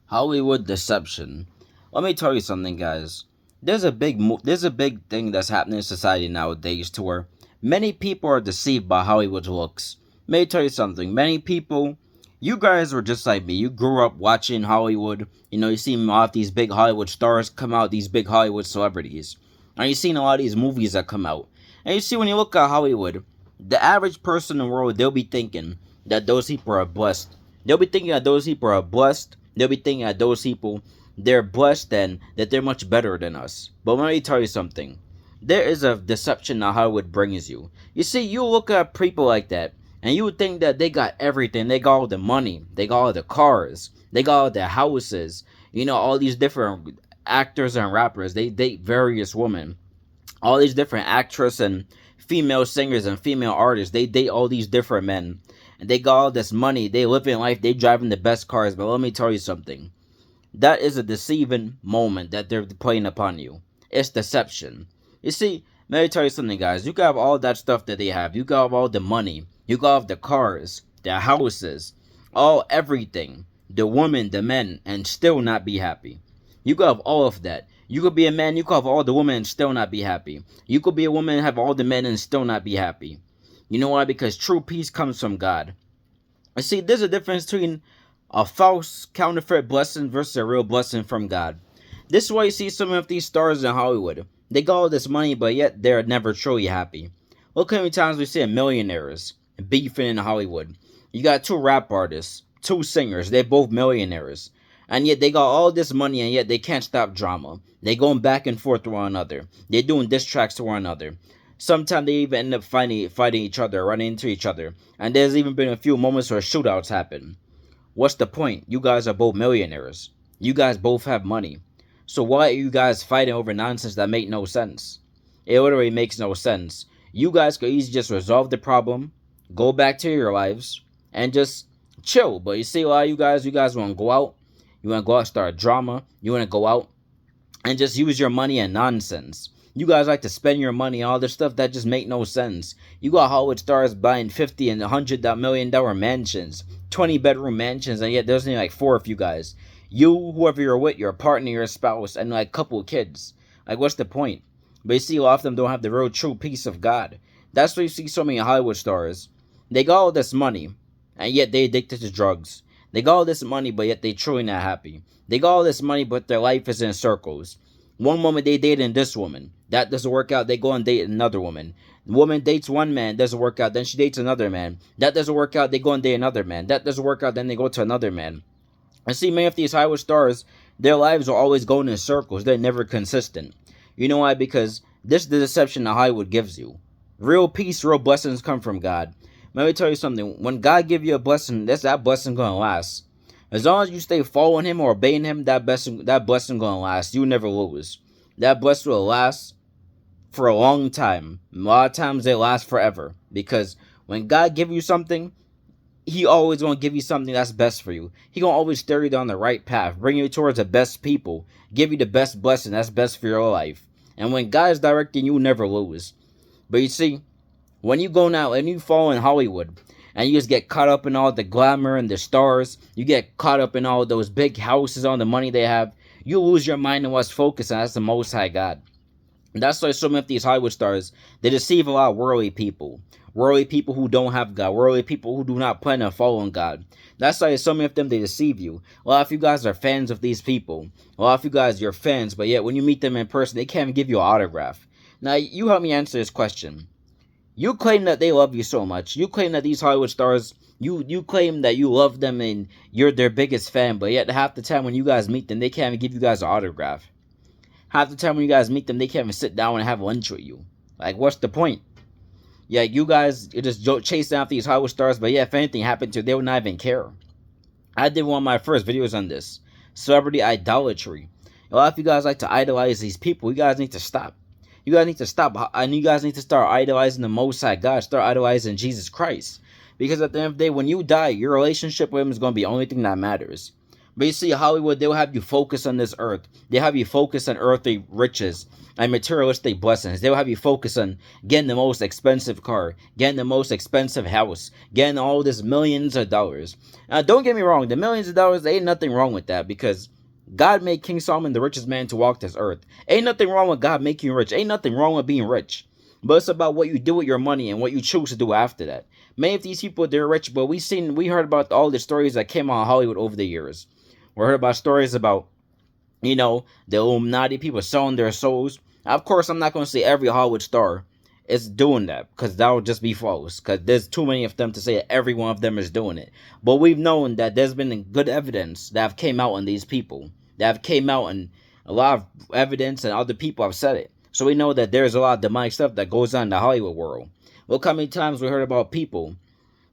Hollywood deception. Let me tell you something, guys. There's a big thing that's happening in society nowadays to where many people are deceived by Hollywood's looks. Let me tell you something. Many people, you guys were just like me. You grew up watching Hollywood. You know, you see a lot of these big Hollywood stars come out, these big Hollywood celebrities, and you've seen a lot of these movies that come out. And you see when you look at Hollywood, the average person in the world, they'll be thinking that those people are blessed. They'll be thinking that those people are blessed. They'll be thinking that those people, they're blessed and that they're much better than us. But let me tell you something. There is a deception that Hollywood brings you. You see, you look at people like that, and you would think that they got everything. They got all the money. They got all the cars. They got all the houses. You know, all these different actors and rappers. They date various women. All these different actresses and female singers and female artists. They date all these different men. And they got all this money. They live in life. They driving the best cars. But let me tell you something. That is a deceiving moment that they're playing upon you. It's deception. You see, let me tell you something, guys. You got all that stuff that they have. You got all the money. You got all the cars, the houses, all everything. The women, the men, and still not be happy. You could have all of that. You could be a man, you could have all the women and still not be happy. You could be a woman and have all the men and still not be happy. You know why? Because true peace comes from God. You see, there's a difference between a false counterfeit blessing versus a real blessing from God. This is why you see some of these stars in Hollywood. They got all this money, but yet they're never truly happy. Look how many times we see millionaires beefing in Hollywood. You got two rap artists, two singers, they're both millionaires. And yet they got all this money and yet they can't stop drama. They going back and forth to one another. They're doing diss tracks to one another. Sometimes they even end up fighting each other, running into each other. And there's even been a few moments where shootouts happen. What's the point? You guys are both millionaires. You guys both have money. So why are you guys fighting over nonsense that make no sense? It literally makes no sense. You guys could easily just resolve the problem, go back to your lives, and just chill. But you see a lot of you guys want to go out. You want to go out and start drama. You want to go out and just use your money and nonsense. You guys like to spend your money on all this stuff that just make no sense. You got Hollywood stars buying 50 and $100 million mansions, 20-bedroom mansions, and yet there's only like four of you guys. You, whoever you're with, your partner, your spouse, and like a couple of kids. Like, what's the point? But you see, a lot of them don't have the real true peace of God. That's why you see so many Hollywood stars. They got all this money, and yet they addicted to drugs. They got all this money, but yet they truly not happy. They got all this money, but their life is in circles. One moment they dating this woman. That doesn't work out. They go and date another woman. The woman dates one man. Doesn't work out. Then she dates another man. That doesn't work out. They go and date another man. That doesn't work out. Then they go to another man. I see many of these Hollywood stars. Their lives are always going in circles. They're never consistent. You know why? Because this is the deception that Hollywood gives you. Real peace, real blessings come from God. Let me tell you something. When God give you a blessing, that blessing gonna last. As long as you stay following Him or obeying Him, that blessing gonna last. You never lose. That blessing will last for a long time. A lot of times they last forever. Because when God give you something, He always gonna give you something that's best for you. He gonna always steer you down the right path, bring you towards the best people, give you the best blessing that's best for your life. And when God is directing you, never lose. But you see, when you go now and you fall in Hollywood and you just get caught up in all the glamour and the stars, you get caught up in all those big houses, all the money they have, you lose your mind and what's focused on. That's the Most High God. And that's why so many of these Hollywood stars, they deceive a lot of worldly people. Worldly people who don't have God. Worldly people who do not plan on following God. That's why so many of them, they deceive you. A lot of you guys are fans of these people. A lot of you guys, you're fans, but yet when you meet them in person, they can't even give you an autograph. Now, you help me answer this question. You claim that they love you so much. You claim that these Hollywood stars, you claim that you love them and you're their biggest fan, but yet half the time when you guys meet them, they can't even give you guys an autograph. Half the time when you guys meet them, they can't even sit down and have lunch with you. Like, what's the point? Yeah, you guys, you just chase after these Hollywood stars, but yeah, if anything happened to them, they would not even care. I did one of my first videos on this. Celebrity idolatry. A lot of you guys like to idolize these people. You guys need to stop. You guys need to stop. And you guys need to start idolizing the Most High God. Start idolizing Jesus Christ. Because at the end of the day, when you die, your relationship with Him is going to be the only thing that matters. But you see, Hollywood, they'll have you focus on this earth. They have you focus on earthly riches and materialistic blessings. They'll have you focus on getting the most expensive car, getting the most expensive house, getting all this millions of dollars. Now, don't get me wrong, the millions of dollars, there ain't nothing wrong with that because God made King Solomon the richest man to walk this earth. Ain't nothing wrong with God making you rich. Ain't nothing wrong with being rich. But it's about what you do with your money and what you choose to do after that. Many of these people, they're rich, but we heard about all the stories that came out of Hollywood over the years. We heard about stories about, the Illuminati, people selling their souls. Of course, I'm not going to say every Hollywood star is doing that because that would just be false because there's too many of them to say that every one of them is doing it. But we've known that there's been good evidence that have came out on these people, that have came out, and a lot of evidence and other people have said it. So we know that there's a lot of demonic stuff that goes on in the Hollywood world. Look how many times we heard about people,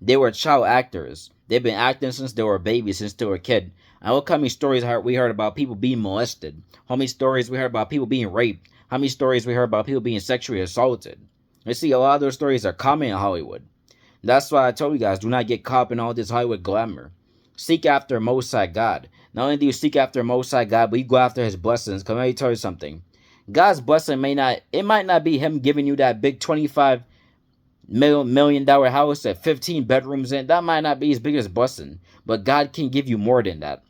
they were child actors. They've been acting since they were a baby, since they were a kid. And look how many stories we heard about people being molested. How many stories we heard about people being raped. How many stories we heard about people being sexually assaulted. You see, a lot of those stories are common in Hollywood. That's why I told you guys, do not get caught up in all this Hollywood glamour. Seek after Most High God. Not only do you seek after Most High God, but you go after His blessings. Because let me tell you something. God's blessing might not be Him giving you that big $25 million house at 15 bedrooms in. That might not be His biggest blessing. But God can give you more than that.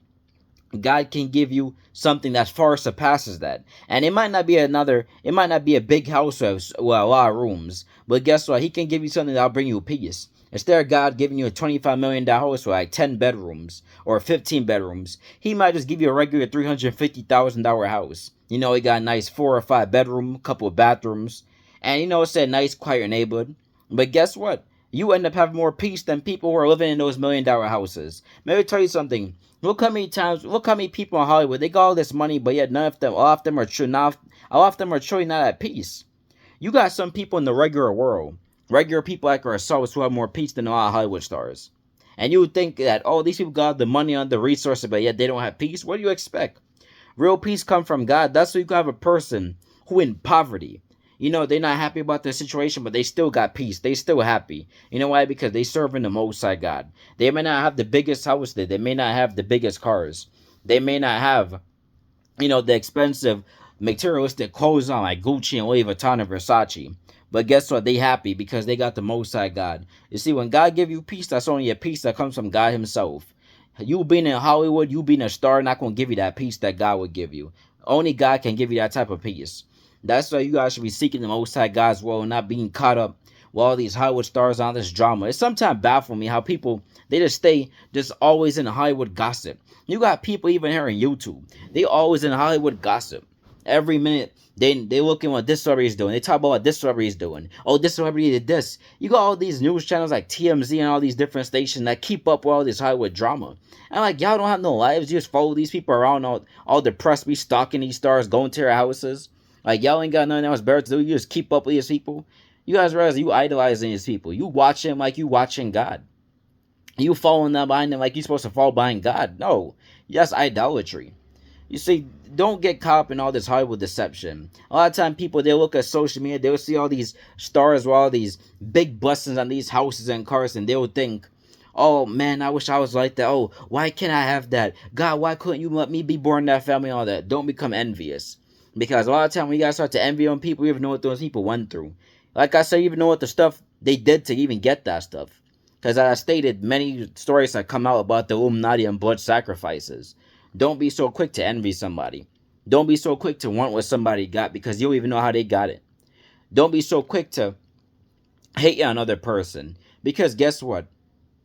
God can give you something that far surpasses that. And it might not be a big house with a lot of rooms. But guess what? He can give you something that'll bring you peace. Instead of God giving you a $25 million house with like 10 bedrooms or 15 bedrooms, He might just give you a regular $350,000 house. He got a nice 4 or 5 bedroom, couple of bathrooms. And it's a nice, quiet neighborhood. But guess what? You end up having more peace than people who are living in those $1 million houses. Let me tell you something. Look how many people in Hollywood, they got all this money, but yet a lot of them are truly not at peace. You got some people in the regular world, regular people like ourselves who have more peace than a lot of Hollywood stars. And you would think that, these people got the money on the resources, but yet they don't have peace. What do you expect? Real peace comes from God. That's why you can have a person who in poverty, they're not happy about their situation, but they still got peace. They still happy. You know why? Because they serving the Most High God. They may not have the biggest house there. They may not have the biggest cars. They may not have, the expensive materialistic clothes on like Gucci and Louis Vuitton and Versace. But guess what? They happy because they got the Most High God. You see, when God give you peace, that's only a peace that comes from God Himself. You being in Hollywood, you being a star, not going to give you that peace that God would give you. Only God can give you that type of peace. That's why you guys should be seeking the Most High God's will and not being caught up with all these Hollywood stars on this drama. It sometimes baffles me how people, they just stay just always in Hollywood gossip. You got people even here on YouTube. They always in Hollywood gossip. Every minute, they looking what this celebrity is doing. They talk about what this celebrity is doing. Oh, this celebrity did this. You got all these news channels like TMZ and all these different stations that keep up with all this Hollywood drama. And like, y'all don't have no lives. You just follow these people around, all depressed, be stalking these stars, going to their houses. Like, y'all ain't got nothing else better to do. You just keep up with these people. You guys realize you idolizing these people. You watch them like you watching God. You following them behind them like you're supposed to fall behind God. No, that's idolatry. You see, don't get caught up in all this Hollywood deception. A lot of time people, they look at social media, they'll see all these stars with all these big blessings on these houses and cars, and they'll think, oh man, I wish I was like that. Oh, why can't I have that? God, why couldn't you let me be born in that family and all that? Don't become envious. Because a lot of time when you guys start to envy on people, you even know what those people went through. Like I said, you even know what the stuff they did to even get that stuff. Because as I stated, many stories have come out about the Illuminati and blood sacrifices. Don't be so quick to envy somebody. Don't be so quick to want what somebody got because you don't even know how they got it. Don't be so quick to hate on another person. Because guess what?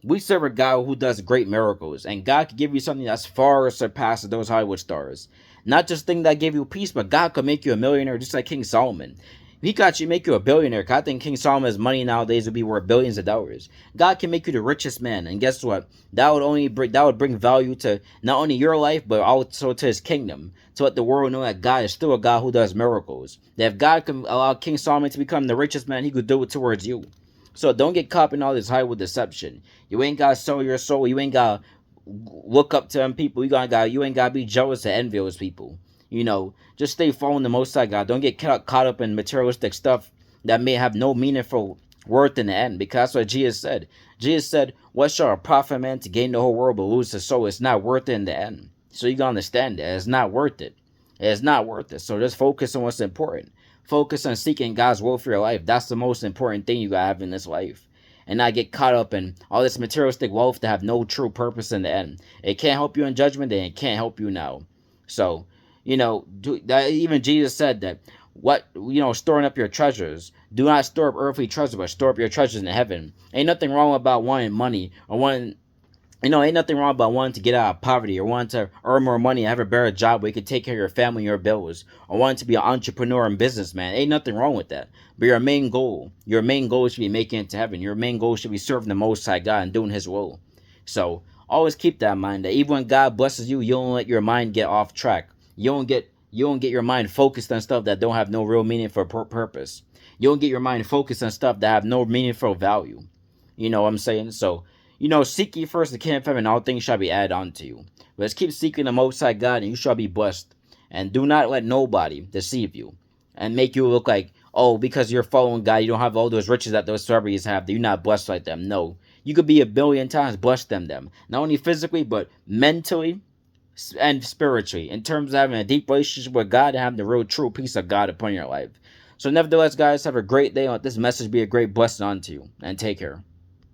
We serve a God who does great miracles, and God can give you something that's far surpasses those Hollywood stars. Not just thing that gave you peace, but God could make you a millionaire just like King Solomon. He got you make you a billionaire. Cause I think King Solomon's money nowadays would be worth billions of dollars. God can make you the richest man, and guess what? That would bring value to not only your life but also to His kingdom. To let the world know that God is still a God who does miracles. That if God can allow King Solomon to become the richest man, He could do it towards you. So don't get caught in all this Hollywood deception. You ain't gotta sell your soul. You ain't gotta look up to them people. You ain't gotta be jealous or envy those people. Just stay following the Most High God. Don't get caught up in materialistic stuff that may have no meaningful worth in the end. Because that's what Jesus said. Jesus said, "What shall a profit man to gain the whole world but lose his soul? It's not worth it in the end." So you gotta understand that it's not worth it. It's not worth it. So just focus on what's important. Focus on seeking God's will for your life. That's the most important thing you gotta have in this life. And not get caught up in all this materialistic wealth that have no true purpose in the end. It can't help you in judgment, and it can't help you now. So, even Jesus said that storing up your treasures. Do not store up earthly treasure, but store up your treasures in heaven. Ain't nothing wrong about wanting money or wanting ain't nothing wrong about wanting to get out of poverty or wanting to earn more money and have a better job where you can take care of your family and your bills or wanting to be an entrepreneur and businessman. Ain't nothing wrong with that. But your main goal should be making it to heaven. Your main goal should be serving the Most High God and doing His will. So always keep that in mind that even when God blesses you, you don't let your mind get off track. You don't get your mind focused on stuff that don't have no real meaning for purpose. You don't get your mind focused on stuff that have no meaningful value. You know what I'm saying? So, seek ye first the kingdom of heaven, and all things shall be added unto you. Let's keep seeking the Most High God, and you shall be blessed. And do not let nobody deceive you and make you look like, oh, because you're following God, you don't have all those riches that those celebrities have, that you're not blessed like them. No. You could be a billion times blessed than them. Not only physically, but mentally and spiritually. In terms of having a deep relationship with God and having the real true peace of God upon your life. So nevertheless, guys, have a great day. Let this message be a great blessing unto you. And take care.